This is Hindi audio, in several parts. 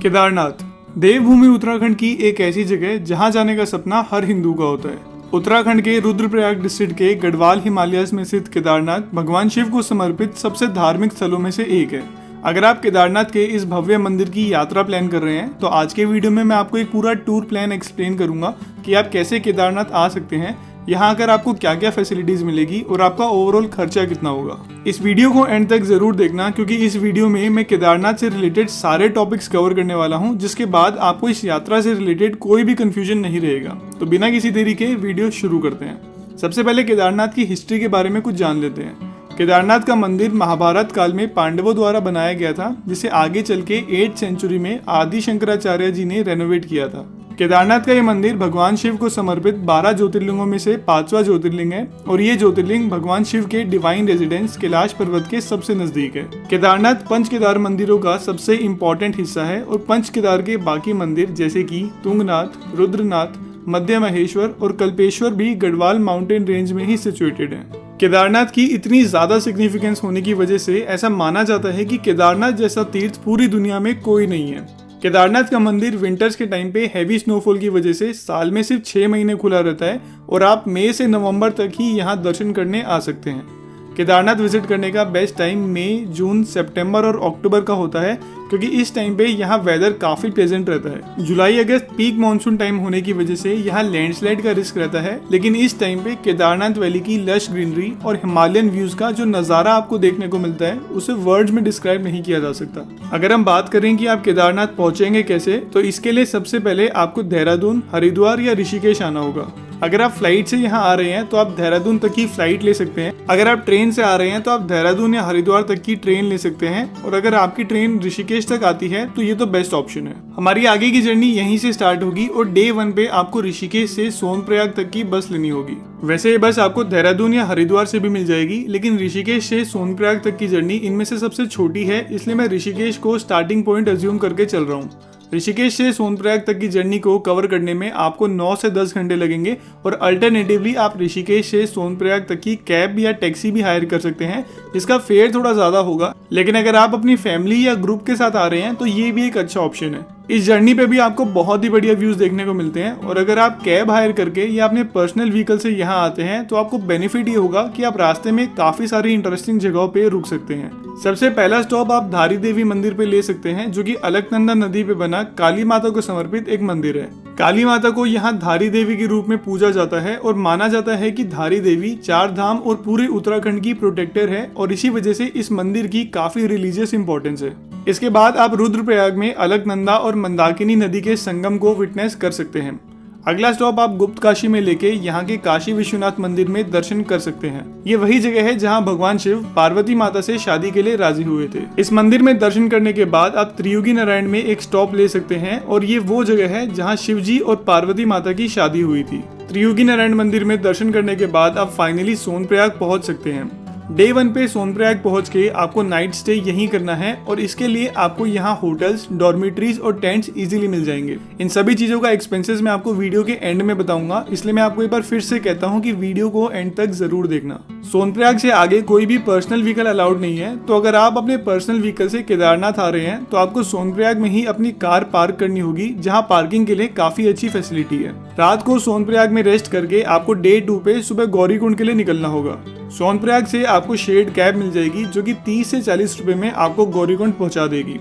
केदारनाथ देवभूमि उत्तराखंड की एक ऐसी जगह जहां जाने का सपना हर हिंदू का होता है। उत्तराखंड के रुद्रप्रयाग डिस्ट्रिक्ट के गढ़वाल हिमालयाज में स्थित केदारनाथ भगवान शिव को समर्पित सबसे धार्मिक स्थलों में से एक है। अगर आप केदारनाथ के इस भव्य मंदिर की यात्रा प्लान कर रहे हैं तो आज के वीडियो में मैं आपको एक पूरा टूर प्लान एक्सप्लेन करूंगा कि आप कैसे केदारनाथ आ सकते हैं, यहाँ आकर आपको क्या क्या फैसिलिटीज मिलेगी और आपका ओवरऑल खर्चा कितना होगा। इस वीडियो को एंड तक जरूर देखना क्योंकि इस वीडियो में मैं केदारनाथ से रिलेटेड सारे टॉपिक्स कवर करने वाला हूँ, जिसके बाद आपको इस यात्रा से रिलेटेड कोई भी कंफ्यूजन नहीं रहेगा। तो बिना किसी देरी के वीडियो शुरू करते हैं। सबसे पहले केदारनाथ की हिस्ट्री के बारे में कुछ जान लेते हैं। केदारनाथ का मंदिर महाभारत काल में पांडवों द्वारा बनाया गया था, जिसे आगे चल के 8th सेंचुरी में आदि शंकराचार्य जी ने रेनोवेट किया था। केदारनाथ का ये मंदिर भगवान शिव को समर्पित 12 ज्योतिर्लिंगों में से 5वां ज्योतिर्लिंग है और ये ज्योतिर्लिंग भगवान शिव के डिवाइन रेजिडेंस कैलाश पर्वत के सबसे नजदीक है। केदारनाथ पंच केदार मंदिरों का सबसे इम्पोर्टेंट हिस्सा है और पंच केदार के बाकी मंदिर जैसे कि तुंगनाथ, रुद्रनाथ, मध्य महेश्वर और कल्पेश्वर भी गढ़वाल माउंटेन रेंज में ही सिचुएटेड है। केदारनाथ की इतनी ज्यादा सिग्निफिकेंस होने की वजह से ऐसा माना जाता है कि केदारनाथ जैसा तीर्थ पूरी दुनिया में कोई नहीं है। केदारनाथ का मंदिर विंटर्स के टाइम पे हैवी स्नोफॉल की वजह से साल में सिर्फ 6 महीने खुला रहता है और आप मई से नवंबर तक ही यहाँ दर्शन करने आ सकते हैं। केदारनाथ विजिट करने का बेस्ट टाइम मई, जून, सितंबर और अक्टूबर का होता है क्योंकि इस टाइम पे यहाँ वेदर काफी प्लेजेंट रहता है। जुलाई अगस्त पीक मानसून टाइम होने की वजह से यहाँ लैंडस्लाइड का रिस्क रहता है, लेकिन इस टाइम पे केदारनाथ वैली की लश ग्रीनरी और हिमालयन व्यूज का जो नजारा आपको देखने को मिलता है उसे वर्ड्स में डिस्क्राइब नहीं किया जा सकता। अगर हम बात करें कि आप केदारनाथ पहुंचेंगे कैसे, तो इसके लिए सबसे पहले आपको देहरादून, हरिद्वार या ऋषिकेश आना होगा। अगर आप फ्लाइट से यहाँ आ रहे हैं तो आप देहरादून तक की फ्लाइट ले सकते हैं। अगर आप ट्रेन से आ रहे हैं तो आप देहरादून या हरिद्वार तक की ट्रेन ले सकते हैं और अगर आपकी ट्रेन ऋषिकेश तक आती है तो ये तो बेस्ट ऑप्शन है। हमारी आगे की जर्नी यहीं से स्टार्ट होगी और डे 1 पे आपको ऋषिकेश से सोनप्रयाग तक की बस लेनी होगी। वैसे ये बस आपको देहरादून या हरिद्वार से भी मिल जाएगी, लेकिन ऋषिकेश से सोनप्रयाग तक की जर्नी इनमें से सबसे छोटी है, इसलिए मैं ऋषिकेश को स्टार्टिंग पॉइंट अज्यूम करके चल रहा हूँ। ऋषिकेश से सोनप्रयाग तक की जर्नी को कवर करने में आपको 9 से 10 घंटे लगेंगे और अल्टरनेटिवली आप ऋषिकेश से सोनप्रयाग तक की कैब या टैक्सी भी हायर कर सकते हैं, जिसका फेयर थोड़ा ज्यादा होगा। लेकिन अगर आप अपनी फैमिली या ग्रुप के साथ आ रहे हैं तो ये भी एक अच्छा ऑप्शन है। इस जर्नी पे भी आपको बहुत ही बढ़िया व्यूज देखने को मिलते हैं और अगर आप कैब हायर करके या अपने पर्सनल व्हीकल से यहाँ आते हैं तो आपको बेनिफिट ये होगा कि आप रास्ते में काफी सारी इंटरेस्टिंग जगहों पे रुक सकते हैं। सबसे पहला स्टॉप आप धारी देवी मंदिर पे ले सकते हैं, जो कि अलकनंदा नदी पे बना काली माता को समर्पित एक मंदिर है। काली माता को यहाँ धारी देवी के रूप में पूजा जाता है और माना जाता है कि धारी देवी 4 धाम और पूरे उत्तराखंड की प्रोटेक्टर है और इसी वजह से इस मंदिर की काफी रिलीजियस इंपॉर्टेंस है। इसके बाद आप रुद्रप्रयाग में अलकनंदा और मंदाकिनी नदी के संगम को विटनेस कर सकते हैं। अगला स्टॉप आप गुप्त काशी में लेके यहाँ के काशी विश्वनाथ मंदिर में दर्शन कर सकते हैं। ये वही जगह है जहाँ भगवान शिव पार्वती माता से शादी के लिए राजी हुए थे। इस मंदिर में दर्शन करने के बाद आप त्रियुगी नारायण में एक स्टॉप ले सकते हैं और ये वो जगह है जहाँ शिव जी और पार्वती माता की शादी हुई थी। त्रियुगी नारायण मंदिर में दर्शन करने के बाद आप फाइनली सोनप्रयाग पहुंच सकते हैं। डे 1 पे सोनप्रयाग पहुंच के आपको नाइट स्टे यहीं करना है और इसके लिए आपको यहाँ होटल्स, डॉर्मेट्रीज और टेंट्स इजीली मिल जाएंगे। इन सभी चीजों का एक्सपेंसेस मैं आपको वीडियो के एंड में बताऊंगा, इसलिए मैं आपको एक बार फिर से कहता हूँ कि वीडियो को एंड तक जरूर देखना। सोनप्रयाग से आगे कोई भी पर्सनल व्हीकल अलाउड नहीं है, तो अगर आप अपने पर्सनल व्हीकल से केदारनाथ आ रहे हैं तो आपको सोनप्रयाग में ही अपनी कार पार्क करनी होगी, जहाँ पार्किंग के लिए काफी अच्छी फैसिलिटी है। रात को सोनप्रयाग में रेस्ट करके आपको डे 2 पे सुबह गौरीकुंड के लिए निकलना होगा। सोनप्रयाग से आपको शेड कैब मिल जाएगी जो कि 30 से 40 रुपए में आपको गौरीकुंड पहुंचा देगी।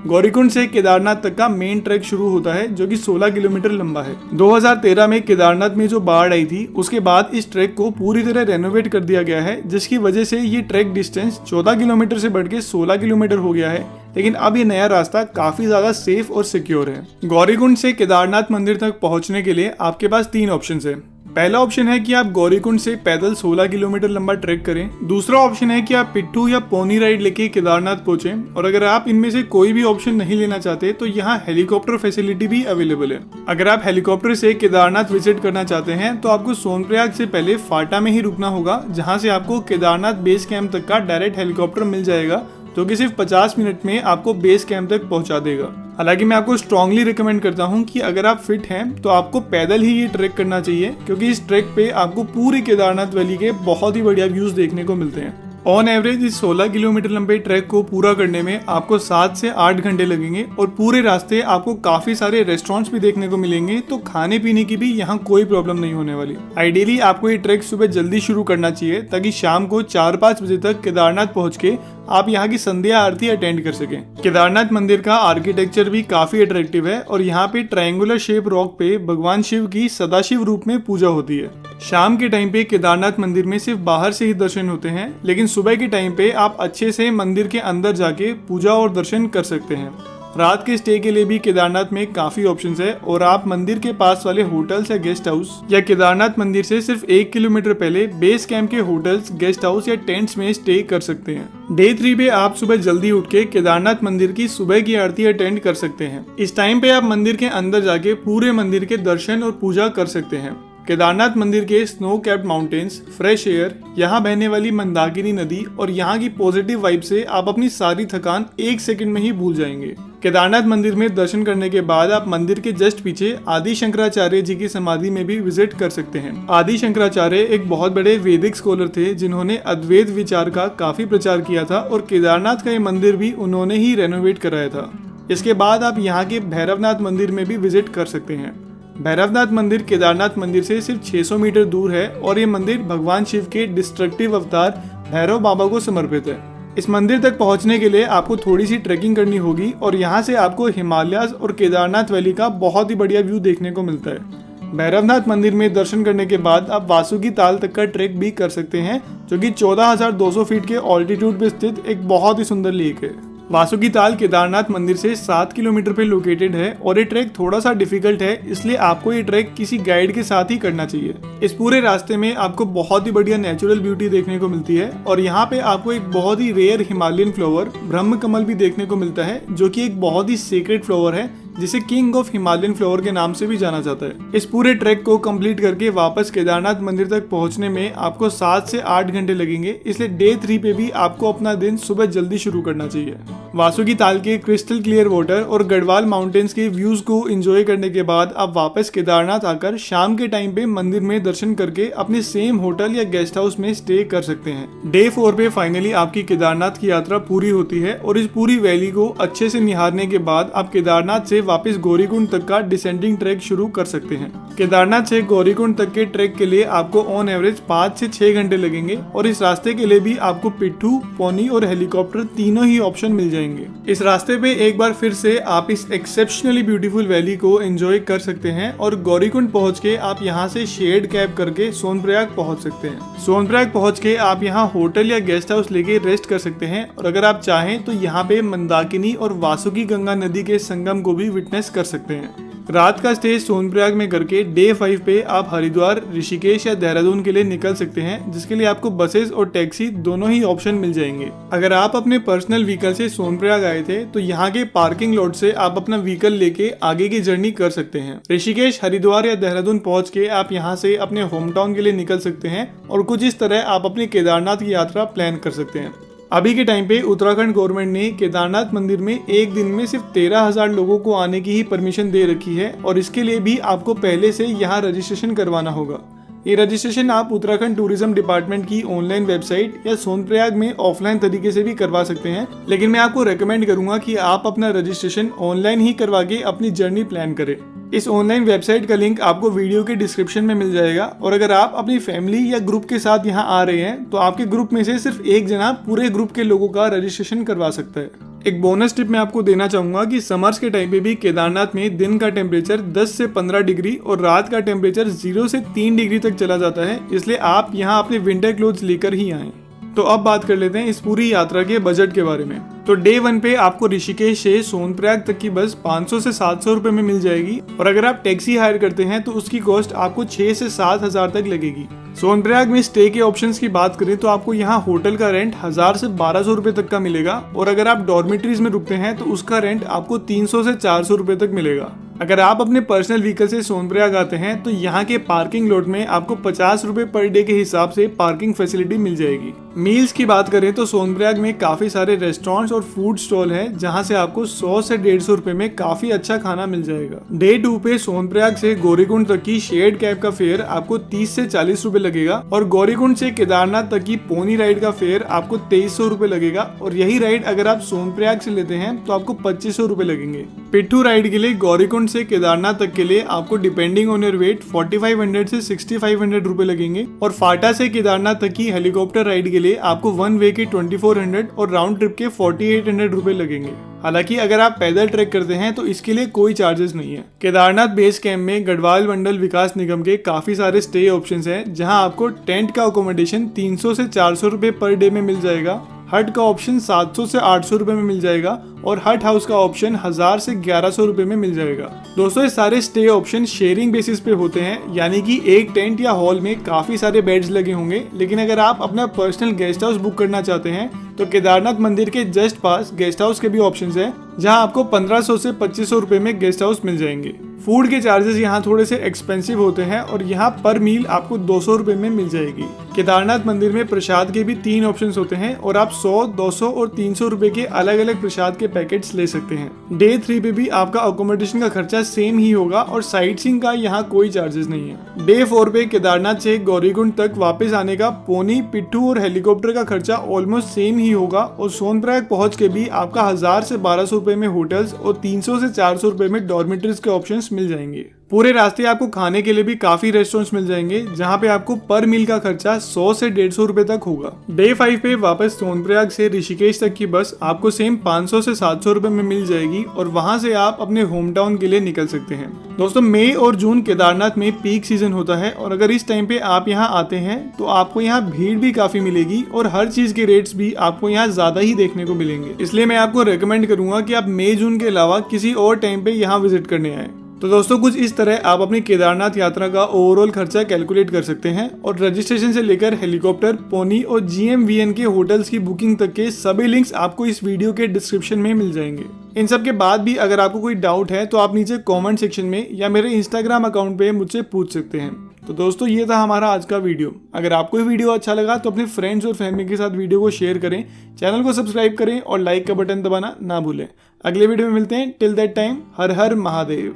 गौरीकुंड से केदारनाथ तक का मेन ट्रैक शुरू होता है जो कि 16 किलोमीटर लंबा है। 2013 में केदारनाथ में जो बाढ़ आई थी उसके बाद इस ट्रैक को पूरी तरह रेनोवेट कर दिया गया है, जिसकी वजह से ये ट्रैक डिस्टेंस 14 किलोमीटर से बढ़ के 16 किलोमीटर हो गया है। लेकिन अब ये नया रास्ता काफी ज्यादा सेफ और सिक्योर है। गौरीकुंड से केदारनाथ मंदिर तक पहुंचने के लिए आपके पास 3 ऑप्शन है। पहला ऑप्शन है कि आप गौरीकुंड से पैदल 16 किलोमीटर लंबा ट्रैक करें। दूसरा ऑप्शन है कि आप पिट्ठू या पोनी राइड लेके केदारनाथ पहुंचें और अगर आप इनमें से कोई भी ऑप्शन नहीं लेना चाहते तो यहाँ हेलीकॉप्टर फैसिलिटी भी अवेलेबल है। अगर आप हेलीकॉप्टर से केदारनाथ विजिट करना चाहते हैं तो आपको सोनप्रयाग से पहले फाटा में ही रुकना होगा, जहाँ से आपको केदारनाथ बेस कैंप तक का डायरेक्ट हेलीकॉप्टर मिल जाएगा, जो कि सिर्फ 50 मिनट में आपको बेस कैंप तक पहुंचा देगा। हालांकि मैं आपको स्ट्रांगली रिकमेंड करता हूं कि अगर आप फिट हैं तो आपको पैदल ही ये ट्रैक करना चाहिए, क्योंकि इस ट्रैक पे आपको पूरी केदारनाथ वैली के बहुत ही बढ़िया व्यूज देखने को मिलते हैं। ऑन एवरेज इस 16 किलोमीटर लंबे ट्रैक को पूरा करने में आपको 7 से 8 घंटे लगेंगे और पूरे रास्ते आपको काफी सारे रेस्टोरेंट्स भी देखने को मिलेंगे, तो खाने पीने की भी यहाँ कोई प्रॉब्लम नहीं होने वाली। आइडियली आपको ये ट्रैक सुबह जल्दी शुरू करना चाहिए ताकि शाम को 4-5 बजे तक केदारनाथ पहुंच के आप यहाँ की संध्या आरती अटेंड कर सकें। केदारनाथ मंदिर का आर्किटेक्चर भी काफी अट्रैक्टिव है और यहाँ पे ट्रायंगुलर शेप रॉक पे भगवान शिव की सदाशिव रूप में पूजा होती है। शाम के टाइम पे केदारनाथ मंदिर में सिर्फ बाहर से ही दर्शन होते हैं, लेकिन सुबह के टाइम पे आप अच्छे से मंदिर के अंदर जाके पूजा और दर्शन कर सकते हैं। रात के स्टे के लिए भी केदारनाथ में काफी ऑप्शंस है और आप मंदिर के पास वाले होटल्स या गेस्ट हाउस या केदारनाथ मंदिर से सिर्फ 1 किलोमीटर पहले बेस कैंप के होटल्स, गेस्ट हाउस या टेंट्स में स्टे कर सकते हैं। डे 3 पे आप सुबह जल्दी उठ के केदारनाथ मंदिर की सुबह की आरती अटेंड कर सकते हैं। इस टाइम पे आप मंदिर के अंदर जाके पूरे मंदिर के दर्शन और पूजा कर सकते हैं। केदारनाथ मंदिर के snow capped mountains, fresh air, यहाँ बहने वाली मंदाकिनी नदी और यहाँ की पॉजिटिव वाइब से आप अपनी सारी थकान 1 सेकंड में ही भूल जाएंगे। केदारनाथ मंदिर में दर्शन करने के बाद आप मंदिर के जस्ट पीछे आदि शंकराचार्य जी की समाधि में भी विजिट कर सकते हैं। आदि शंकराचार्य एक बहुत बड़े वैदिक स्कॉलर थे जिन्होंने अद्वैत विचार का काफी प्रचार किया था और केदारनाथ का ये मंदिर भी उन्होंने ही रेनोवेट कराया था। इसके बाद आप यहाँ के भैरवनाथ मंदिर में भी विजिट कर सकते हैं। भैरवनाथ मंदिर केदारनाथ मंदिर से सिर्फ 600 मीटर दूर है और ये मंदिर भगवान शिव के डिस्ट्रक्टिव अवतार भैरव बाबा को समर्पित है। इस मंदिर तक पहुंचने के लिए आपको थोड़ी सी ट्रैकिंग करनी होगी और यहाँ से आपको हिमालयाज और केदारनाथ वैली का बहुत ही बढ़िया व्यू देखने को मिलता है। भैरवनाथ मंदिर में दर्शन करने के बाद आप वासुकी ताल तक का ट्रैक भी कर सकते हैं, जो कि 14,200 फीट के ऑल्टीट्यूड पे स्थित एक बहुत ही सुंदर लेक है। वासुकी ताल केदारनाथ मंदिर से 7 किलोमीटर पे लोकेटेड है और ये ट्रैक थोड़ा सा डिफिकल्ट है, इसलिए आपको ये ट्रैक किसी गाइड के साथ ही करना चाहिए। इस पूरे रास्ते में आपको बहुत ही बढ़िया नेचुरल ब्यूटी देखने को मिलती है और यहाँ पे आपको एक बहुत ही रेयर हिमालयन फ्लावर ब्रह्म कमल भी देखने को मिलता है, जो कि एक बहुत ही सीक्रेट फ्लावर है जिसे किंग ऑफ हिमालयन फ्लावर के नाम से भी जाना जाता है। इस पूरे ट्रैक को कंप्लीट करके वापस केदारनाथ मंदिर तक पहुंचने में आपको 7 से 8 घंटे लगेंगे, इसलिए डे 3 पे भी आपको अपना दिन सुबह जल्दी शुरू करना चाहिए। वासुकी ताल के क्रिस्टल क्लियर वाटर और गढ़वाल माउंटेन्स के व्यूज को एंजॉय करने के बाद आप वापस केदारनाथ आकर शाम के टाइम पे मंदिर में दर्शन करके अपने सेम होटल या गेस्ट हाउस में स्टे कर सकते हैं। डे 4 पे फाइनली आपकी केदारनाथ की यात्रा पूरी होती है और इस पूरी वैली को अच्छे से निहारने के बाद आप केदारनाथ से वापस गौरीकुंड तक का डिसेंडिंग ट्रैक शुरू कर सकते हैं। केदारनाथ से गौरीकुंड तक के ट्रैक के लिए आपको ऑन एवरेज 5 से 6 घंटे लगेंगे और इस रास्ते के लिए भी आपको पिट्ठू, पोनी और हेलीकॉप्टर तीनों ही ऑप्शन मिल जाएंगे। इस रास्ते पे एक बार फिर से आप इस एक्सेप्शनली ब्यूटीफुल वैली को एंजॉय कर सकते हैं और गौरीकुंड पहुंच के आप यहाँ से शेयर्ड कैब करके सोनप्रयाग पहुंच सकते हैं। सोनप्रयाग पहुंच के आप यहाँ होटल या गेस्ट हाउस लेके रेस्ट कर सकते हैं और अगर आप चाहें तो यहाँ पे मंदाकिनी और वासुकी गंगा नदी के संगम को भी विटनेस कर सकते हैं। रात का स्टे सोनप्रयाग में करके डे 5 पे आप हरिद्वार, ऋषिकेश या देहरादून के लिए निकल सकते हैं, जिसके लिए आपको बसेस और टैक्सी दोनों ही ऑप्शन मिल जाएंगे। अगर आप अपने पर्सनल व्हीकल से सोनप्रयाग आए थे तो यहाँ के पार्किंग लॉट से आप अपना व्हीकल लेके आगे की जर्नी कर सकते हैं। ऋषिकेश, हरिद्वार या देहरादून पहुंच के आप यहाँ से अपने होम टाउन के लिए निकल सकते हैं और कुछ इस तरह आप अपनी केदारनाथ की यात्रा प्लान कर सकते हैं। अभी के टाइम पे उत्तराखंड गवर्नमेंट ने केदारनाथ मंदिर में एक दिन में सिर्फ 13,000 लोगों को आने की ही परमिशन दे रखी है और इसके लिए भी आपको पहले से यहाँ रजिस्ट्रेशन करवाना होगा। ये रजिस्ट्रेशन आप उत्तराखंड टूरिज्म डिपार्टमेंट की ऑनलाइन वेबसाइट या सोनप्रयाग में ऑफलाइन तरीके से भी करवा सकते हैं, लेकिन मैं आपको रेकमेंड करूंगा कि आप अपना रजिस्ट्रेशन ऑनलाइन ही करवा के अपनी जर्नी प्लान करें। इस ऑनलाइन वेबसाइट का लिंक आपको वीडियो के डिस्क्रिप्शन में मिल जाएगा और अगर आप अपनी फैमिली या ग्रुप के साथ यहाँ आ रहे हैं तो आपके ग्रुप में से सिर्फ एक जना पूरे ग्रुप के लोगों का रजिस्ट्रेशन करवा सकता है। एक बोनस टिप मैं आपको देना चाहूंगा कि समर्स के टाइम पे भी केदारनाथ में दिन का टेम्परेचर 10 से 15 डिग्री और रात का टेम्परेचर 0 से 3 डिग्री तक चला जाता है, इसलिए आप यहाँ अपने विंटर क्लोथ्स लेकर ही आएं। तो अब बात कर लेते हैं इस पूरी यात्रा के बजट के बारे में। तो डे 1 पे आपको ऋषिकेश से सोनप्रयाग तक की बस 500 से 700 रुपए में मिल जाएगी और अगर आप टैक्सी हायर करते हैं तो उसकी कॉस्ट आपको 6 से 7 हजार तक लगेगी। सोनप्रयाग में स्टे के ऑप्शंस की बात करें तो आपको यहाँ होटल का रेंट 1000 से 1200 रुपए तक का मिलेगा और अगर आप डॉर्मेटरीज में रुकते हैं तो उसका रेंट आपको 300 से 400 रुपए तक मिलेगा। अगर आप अपने पर्सनल व्हीकल से सोनप्रयाग आते हैं तो यहाँ के पार्किंग लॉट में आपको 50 रुपए पर डे के हिसाब से पार्किंग फैसिलिटी मिल जाएगी। मील्स की बात करें तो सोनप्रयाग में काफी सारे रेस्टोरेंट्स और फूड स्टॉल हैं जहां से आपको 100 से 150 रुपए में काफी अच्छा खाना मिल जाएगा। डे 2 पे सोनप्रयाग से गौरीकुंड तक की शेयर्ड कैब का फेयर आपको 30 से 40 रुपए लगेगा और गौरीकुंड से केदारनाथ तक की पोनी राइड का फेयर आपको 2300 रुपए लगेगा और यही राइड अगर आप सोनप्रयाग से लेते हैं तो आपको 2500 रुपए लगेंगे। पिट्ठू राइड के लिए गौरीकुंड से केदारनाथ तक के लिए आपको डिपेंडिंग ऑन योर वेट 4500 से 6500 रुपए लगेंगे और फाटा से केदारनाथ तक की हेलीकॉप्टर राइड के लिए आपको वन वे के 2400 और राउंड ट्रिप के 4800 रुपए लगेंगे। हालांकि अगर आप पैदल ट्रैक करते हैं तो इसके लिए कोई चार्जेस नहीं है। केदारनाथ बेस कैंप में गढ़वाल मंडल विकास निगम के काफी सारे स्टे ऑप्शंस हैं जहां आपको टेंट का अकोमोडेशन 300 से 400 रुपए पर डे में मिल जाएगा, हट का ऑप्शन 700 से 800 रुपए में मिल जाएगा और हट हाउस का ऑप्शन 1000 से 1100 रुपए में मिल जाएगा। दोस्तों ये सारे स्टे ऑप्शन शेयरिंग बेसिस पे होते हैं, यानी कि एक टेंट या हॉल में काफी सारे बेड्स लगे होंगे। लेकिन अगर आप अपना पर्सनल गेस्ट हाउस बुक करना चाहते हैं तो केदारनाथ मंदिर के जस्ट पास गेस्ट हाउस के भी ऑप्शंस हैं जहां आपको 1500 से 2500 रुपए में गेस्ट हाउस मिल जाएंगे। फूड के चार्जेस यहाँ थोड़े से एक्सपेंसिव होते हैं और यहाँ पर मील आपको 200 रुपए में मिल जाएगी। केदारनाथ मंदिर में प्रसाद के भी 3 ऑप्शंस होते हैं और आप 100, 200 और 300 रुपए के अलग अलग प्रसाद के पैकेट्स ले सकते हैं। डे 3 पे भी आपका अकोमोडेशन का खर्चा सेम ही होगा और साइट सीइंग का यहाँ कोई चार्जेस नहीं है। डे 4 पे केदारनाथ से गौरीकुंड तक वापस आने का पोनी, पिट्ठू और हेलीकॉप्टर का खर्चा ऑलमोस्ट सेम ही होगा और सोनप्रयाग पहुंच के भी आपका 1000 से 1200 रुपए में होटल्स और 300 से 400 रुपए में डॉर्मेटरीज के ऑप्शंस मिल जाएंगे। पूरे रास्ते आपको खाने के लिए भी काफी रेस्टोरेंट्स मिल जाएंगे जहां पे आपको पर मील का खर्चा 100 से 150 रुपए तक होगा। डे 5 पे वापस सोनप्रयाग से ऋषिकेश तक की बस आपको सेम 500 से 700 रुपए में मिल जाएगी और वहां से आप अपने होम टाउन के लिए निकल सकते हैं। दोस्तों मई और जून केदारनाथ में पीक सीजन होता है और अगर इस टाइम पे आप यहाँ आते हैं तो आपको यहाँ भीड़ भी काफी मिलेगी और हर चीज के रेट्स भी आपको यहाँ ज्यादा ही देखने को मिलेंगे। इसलिए मैं आपको रेकमेंड करूंगा कि आप मई जून के अलावा किसी और टाइम पे यहाँ विजिट करने आए। तो दोस्तों कुछ इस तरह आप अपनी केदारनाथ यात्रा का ओवरऑल खर्चा कैलकुलेट कर सकते हैं और रजिस्ट्रेशन से लेकर हेलीकॉप्टर, पोनी और GMVN के होटल्स की बुकिंग तक के सभी लिंक्स आपको इस वीडियो के डिस्क्रिप्शन में मिल जाएंगे। इन सब के बाद भी अगर आपको कोई डाउट है तो आप नीचे कमेंट सेक्शन में या मेरे इंस्टाग्राम अकाउंट पे मुझसे पूछ सकते हैं। तो दोस्तों ये था हमारा आज का वीडियो। अगर आपको ये वीडियो अच्छा लगा तो अपने फ्रेंड्स और फैमिली के साथ वीडियो को शेयर करें, चैनल को सब्सक्राइब करें और लाइक का बटन दबाना ना भूलें। अगले वीडियो में मिलते हैं। Till that time her her Mahadev.